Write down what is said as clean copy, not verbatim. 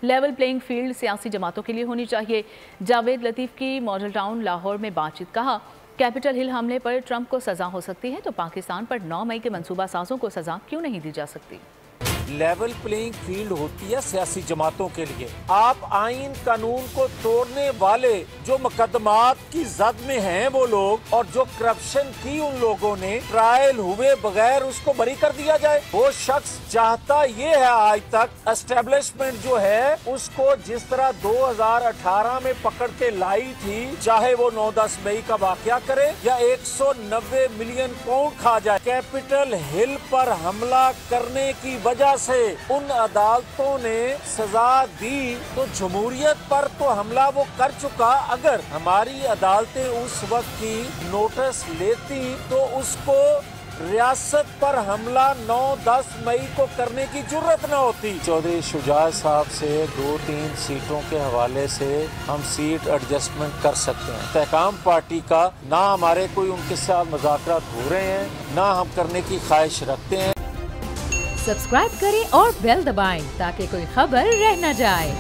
Level playing field سیاسی جماعتوں کے لیے ہونی چاہیے۔ جاوید لطیف کی ماڈل ٹاؤن لاہور میں بات چیت۔ کہا کیپٹل ہل حملے پر ٹرمپ کو سزا ہو سکتی ہے تو پاکستان پر 9 مئی کے منصوبہ سازوں کو سزا کیوں نہیں دی جا سکتی؟ لیول پلینگ فیلڈ ہوتی ہے سیاسی جماعتوں کے لیے۔ آپ آئین قانون کو توڑنے والے جو مقدمات کی زد میں ہیں وہ لوگ اور جو کرپشن کی ان لوگوں نے ٹرائل ہوئے بغیر اس کو بری کر دیا جائے۔ وہ شخص چاہتا یہ ہے آج تک اسٹیبلشمنٹ جو ہے اس کو جس طرح 2018 میں پکڑ کے لائی تھی، چاہے وہ 9-10 مئی کا واقعہ کرے یا 190 ملین پاؤنڈ کھا جائے۔ کیپٹل ہل پر حملہ کرنے کی وجہ سے ان عدالتوں نے سزا دی تو جمہوریت پر تو حملہ وہ کر چکا۔ اگر ہماری عدالتیں اس وقت کی نوٹس لیتی تو اس کو ریاست پر حملہ 9-10 مئی کو کرنے کی جرت نہ ہوتی۔ چودھری شجاع صاحب سے 2-3 سیٹوں کے حوالے سے ہم سیٹ ایڈجسٹمنٹ کر سکتے ہیں۔ استحکام پارٹی کا نہ ہمارے کوئی ان کے ساتھ مذاکرات ہو رہے ہیں نہ ہم کرنے کی خواہش رکھتے ہیں۔ سبسکرائب کریں اور بیل دبائیں تاکہ کوئی خبر رہ نہ جائے۔